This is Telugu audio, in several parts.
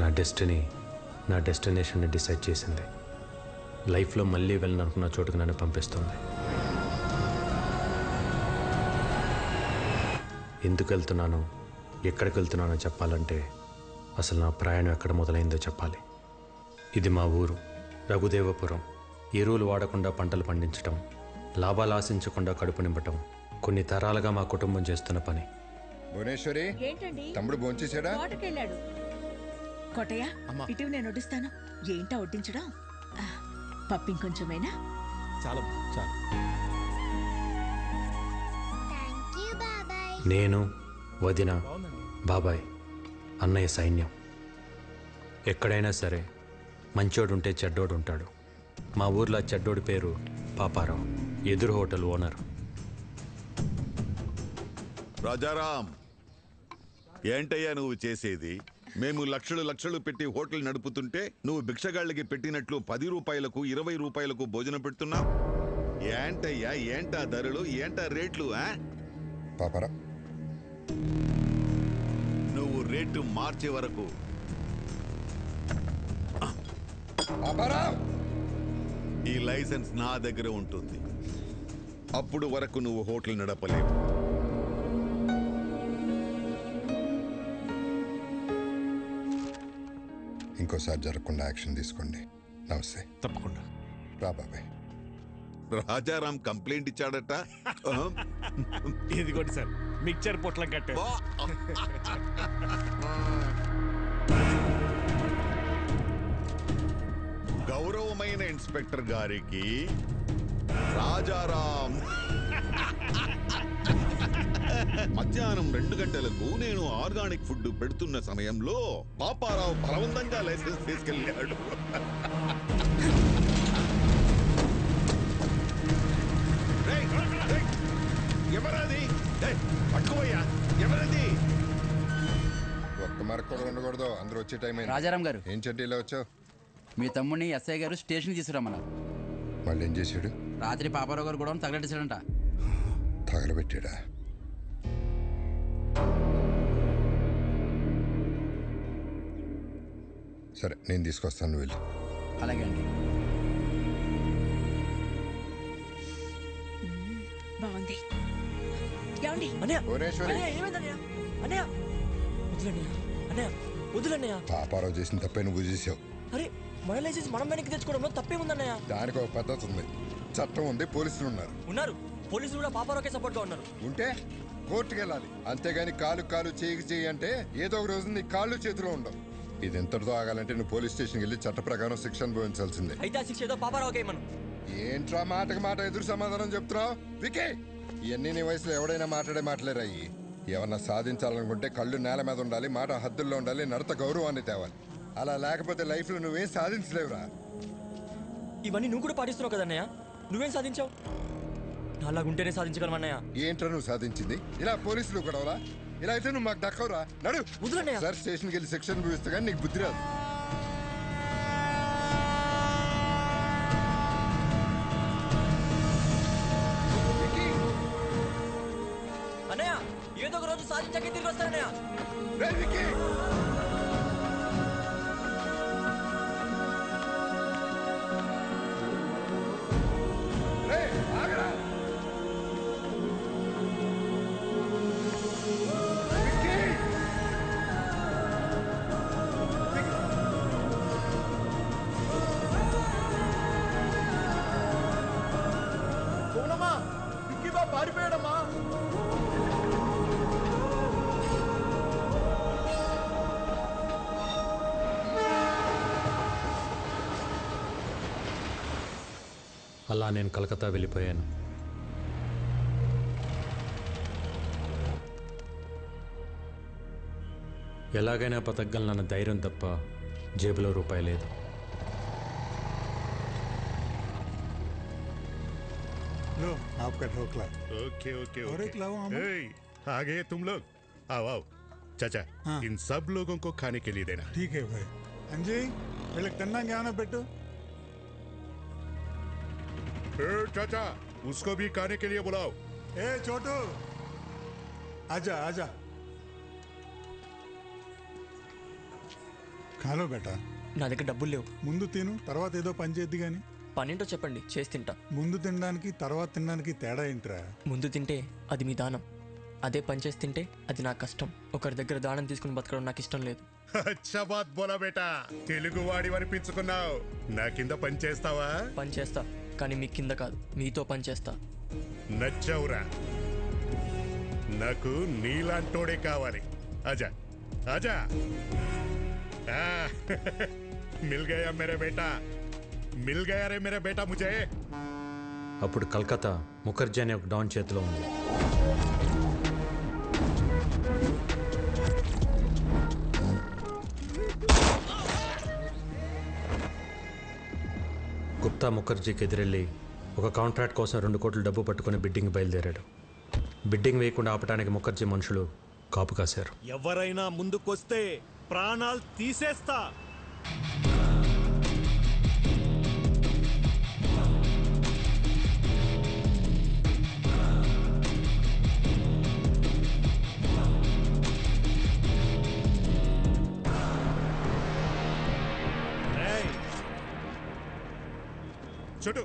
నా డెస్టినీ నా డెస్టినేషన్ని డిసైడ్ చేసింది. లైఫ్లో మళ్ళీ వెళ్ళాలనుకున్న చోటుకు నన్ను పంపిస్తుంది. ఎందుకు వెళ్తున్నానో ఎక్కడికి వెళ్తున్నానో చెప్పాలంటే అసలు నా ప్రయాణం ఎక్కడ మొదలైందో చెప్పాలి. ఇది మా ఊరు రఘుదేవపురం. ఎరువులు వాడకుండా పంటలు పండించటం, లాభాలు ఆశించకుండా కడుపు నింపటం కొన్ని తరాలుగా మా కుటుంబం చేస్తున్న పని. భువనేశ్వరి, తమ్ముడు భోంచేశాడా? కోటయ్య, ఇటీవి నేను వడ్డిస్తాను. ఏంటా వడ్డించడం? పప్పు ఇంకొంచెమేనా? చాలా చాలా. నేను, వదిన, బాబాయ్, అన్నయ్య సైన్యం. ఎక్కడైనా సరే మంచోడు ఉంటే చెడ్డోడు ఉంటాడు. మా ఊర్లో చెడ్డోడి పేరు పాపారావు, ఎదురు హోటల్ ఓనర్. రాజారాం, ఏంటయ్యా నువ్వు చేసేది? మేము లక్షలు లక్షలు పెట్టి హోటల్ నడుపుతుంటే నువ్వు భిక్షగాళ్ళకి పెట్టినట్లు 10 రూపాయలకు 20 రూపాయలకు భోజనం పెడుతున్నావు. ఏంటయ్యా, ఏంటా ధరలు, ఏంటా రేట్లు? పాపారా, నువ్వు రేటు మార్చే వరకు ఈ లైసెన్స్ నా దగ్గర ఉంటుంది. అప్పుడు వరకు నువ్వు హోటల్ నడపలేవు. ఇంకోసారి జరగకుండా యాక్షన్ తీసుకోండి. నమస్తే. తప్పకుండా రా బాబాయ్. రాజారాం కంప్లైంట్ ఇచ్చాడట. ఇదిగోండి సార్, మిక్చర్ పొట్లం కట్టే. గౌరవమైన ఇన్స్పెక్టర్ గారికి రాజారాం మధ్యాహ్నం 2 గంటలకు నేను ఆర్గానిక్ ఫుడ్ పెడుతున్న సమయంలో పాపారావు బలవంతంగా లైసెన్స్ తీసుకెళ్ళాడు. ఎవరది? పట్టుకోయ్యా, ఎవరది? ఒక్క మరకు కూడా ఉండకూడదు. అందరూ వచ్చే టైం అయింది. రాజారాం గారు, ఏం చెడ్డీలో వచ్చావు? మీ తమ్ముడిని ఎస్ఐ గారు స్టేషన్కి తీసుకురమ్మన్నారు. మళ్ళీ ఏం చేశాడు? రాత్రి పాపారావు గారు కూడా తగలెట్టేశాడంట. తగలబెట్టాడా? సరే, నేను తీసుకొస్తాను, నువ్వు వెళ్ళు. అలాగే అండి. బాగుంది. పాపారావు చేసిన తప్పే నువ్వు చేసావు. మన లైసెన్స్ మనం వెనక్కి తెచ్చుకోవడంలో తప్పేముందన్నయ్య? దానికి ఒక పద్ధతి ఉంది, చట్టం ఉంది, పోలీసులు ఉన్నారు. పోలీసులు కూడా పాపారావుకే సపోర్ట్ గా ఉన్నారు. ఉంటే కోర్టుకు వెళ్ళాలి, అంతేగాని కాలు కాలు చేయి అంటే ఏదో ఒక రోజు నీ కాళ్ళు చేతిలో ఉండవు. ఇది ఎంతటితో ఆగాలంటే నువ్వు పోలీస్ స్టేషన్కి వెళ్ళి చట్ట ప్రకారం శిక్ష అనుభవించాల్సిందే. అయితే ఆ శిక్ష ఏదో పాపారావుకే మనం. ఏంట్రా మాటకి మాట ఎదురు సమాధానం చెప్తున్నావు? వికే, ఇవన్నీ నీ వయసులో ఎవడైనా మాట్లాడే మాటలేరాయి. ఏమన్నా సాధించాలనుకుంటే కళ్ళు నేల మీద ఉండాలి, మాట హద్దుల్లో ఉండాలి, నడత గౌరవాన్ని తేవాలి. అలా లేకపోతే లైఫ్లో నువ్వేం సాధించలేవురా. ఇవన్నీ నువ్వు కూడా పాటిస్తున్నావు కదన్నయ్య. నువ్వేం సాధించావు? అలాగుంటేనే సాధించగలమన్నయ్య. ఏంట్రా నువ్వు సాధించింది? ఇలా పోలీసులు గొడవలా? ఇలా అయితే నువ్వు మాకు దక్కవురా. నడు సార్, స్టేషన్కి వెళ్ళి శిక్షణ చూపిస్తే కానీ నీకు బుద్ధి రాదు. అన్నయ్య, ఏదో ఒక రోజు సాధించాక తిరిగి వస్తానన్నయ్య. పారిపోయాడమ్మా. అలా నేను కలకత్తా వెళ్ళిపోయాను. ఎలాగైనా బతకగలనన్న ధైర్యం తప్ప జేబులో రూపాయి లేదు. लो आपका ढोकला। ओके ओके और एक लाओ हम। आ गए तुम लोग, आओ आओ। चाचा, हाँ। इन सब लोगों को खाने के लिए देना। ठीक है भाई। अंजी, వీళ్ళకి తిన్నాక ఏమైనా పెట్టు. चाचा, उसको भी खाने के लिए बुलाओ। ए छोटू, आजा आजा. ఖాలో బేటా. నా దగ్గర డబ్బులు లేవు. ముందు తిను, తర్వాత ఏదో పని చేద్ది గాని. పనేంటో చెప్పండి, చేసి తింటా. ముందు తినడానికి తర్వాత తినడానికి తేడా ఏంట్రా? ముందు తింటే అది మీ దానం, అదే పని చేసి తింటే అది నా కష్టం. ఒకరి దగ్గర దానం తీసుకుని బతకడం నాకు ఇష్టం లేదు. అచ్చా బాత్ బోలా బేటా, తెలుగు వాడి అనిపించుకున్నావు. నా కింద పని చేస్తావా? పని చేస్తా, కానీ మీ కింద కాదు, మీతో పని చేస్తా. నచ్చావురా, నాకు నీలాంటోడే కావాలి. ఆజా ఆజా. మిల్ గయా మేరే బేటా, మిల్ గయా రే మేరే బేటా ముజే. అప్పుడు కలకత్తా ముఖర్జీ అనే ఒక డాన్ చేతిలో ఉంది. గుప్తా ముఖర్జీకి ఎదురెళ్ళి ఒక కాంట్రాక్ట్ కోసం 2 కోట్ల డబ్బు పట్టుకుని బిడ్డింగ్ బయలుదేరాడు. బిడ్డింగ్ వేయకుండా ఆపడానికి ముఖర్జీ మనుషులు కాపు కాశారు. ఎవరైనా ముందుకొస్తే ప్రాణాలు తీసేస్తా. చూడు,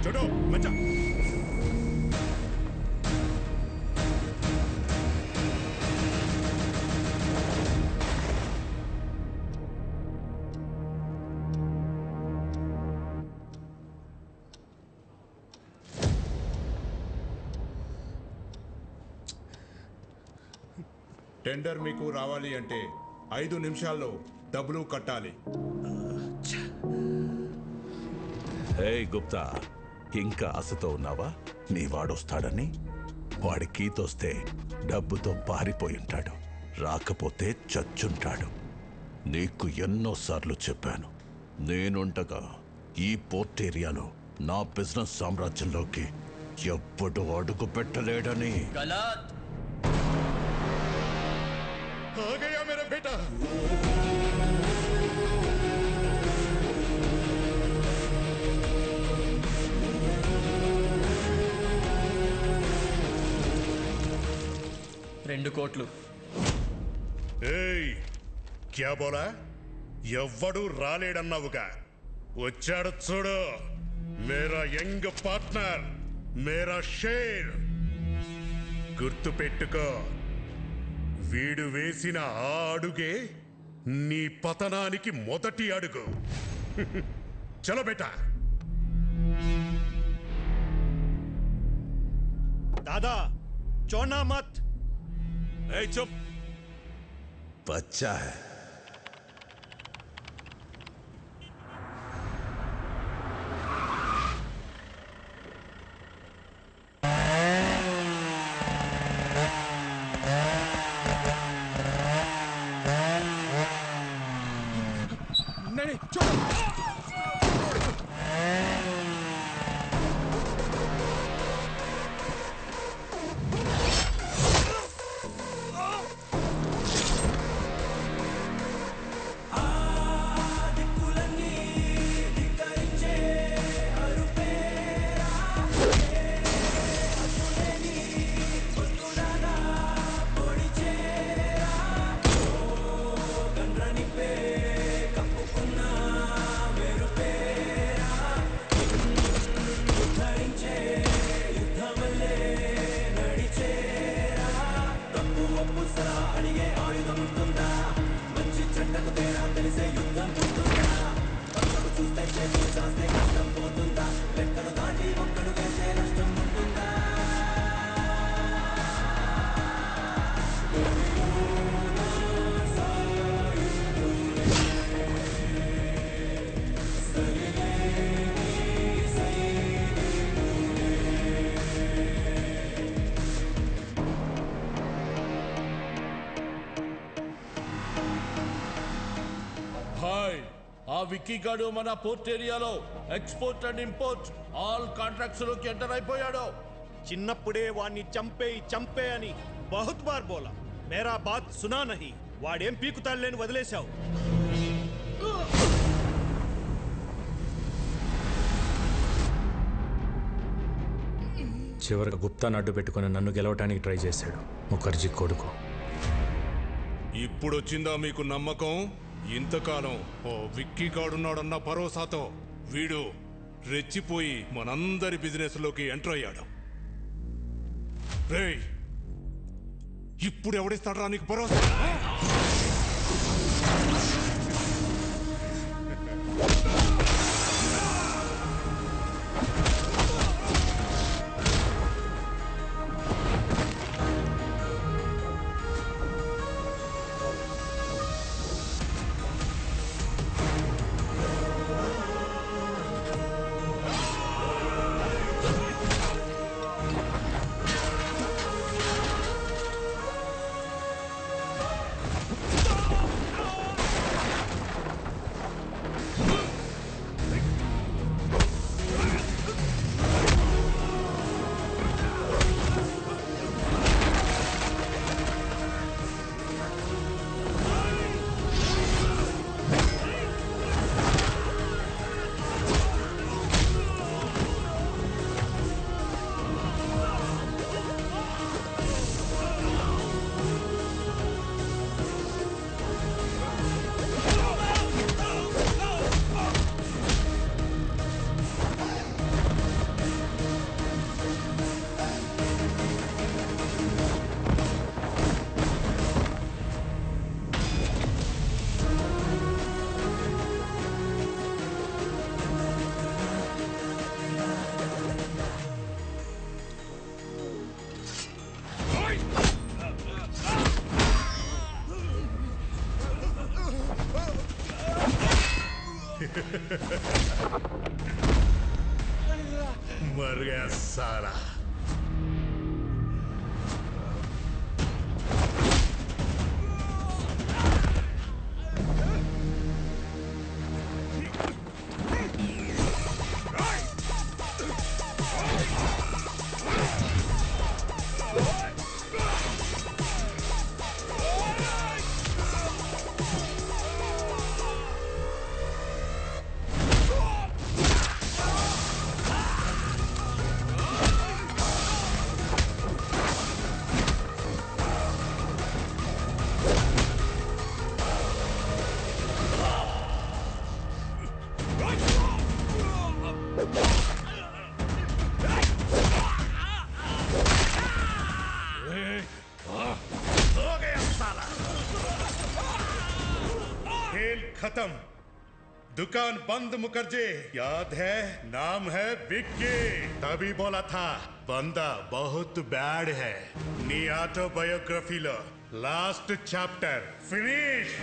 చూడు మచ్చా. టెండర్ మీకు రావాలి అంటే 5 నిమిషాల్లో డబ్బులు కట్టాలి. హే గుప్తా, ఇంకా ఆశతో ఉన్నావా? నీ వాడొస్తాడని? వాడి కీతొస్తే డబ్బుతో పారిపోయి ఉంటాడు, రాకపోతే చచ్చుంటాడు. నీకు ఎన్నోసార్లు చెప్పాను, నేనుండగా ఈ పోర్ట్ ఏరియాలో నా బిజినెస్ సామ్రాజ్యంలోకి ఎప్పుడు అడుగు పెట్టలేడని. आ गया मेरा बेटा. రెండు కోట్లు. ఏయ్, క్యా బోలా? ఎవ్వడు రాలేడన్నావుగా, వచ్చాడు చూడు. మేరా యంగ్ పార్ట్నర్, మేరా షేర్. గుర్తు పెట్టుకో, వీడు వేసిన ఆ అడుగే నీ పతనానికి మొదటి అడుగు. చలో బేటా. दादा चौना मत. ए चुप, बच्चा है. नहीं छोड़ो. ఆ విక్కీ గాడు మన పోర్ట్ ఏరియాలో export and import all contracts లోకి ఎంటర్ అయిపోయాడు. చిన్నప్పుడే వాణ్ణి చంపే అని బహుత్ బార్ బోలా మేరా బాత్ సునా నహీ. వాడేం పీకుతాడులేని వదిలేశావు. చివరికి గుప్తాను అడ్డు పెట్టుకుని నన్ను గెలవటానికి ట్రై చేశాడు ముఖర్జీ కొడుకు. ఇప్పుడొచ్చిందా మీకు నమ్మకం? ఇంతకాలం ఓ విక్కీ గాడున్నాడన్న భరోసాతో వీడు రెచ్చిపోయి మనందరి బిజినెస్ లోకి ఎంటర్ అయ్యాడు. రేయ్, ఇప్పుడు ఎవడిస్తాడ్రా నీకు భరోసా? मर गया साला। खत्म, दुकान बंद। मुखर्जी याद है, नाम है विक्की। तभी बोला था बंदा बहुत बैड है। नी ऑटोबायोग्राफी लो लास्ट चैप्टर फिनिश।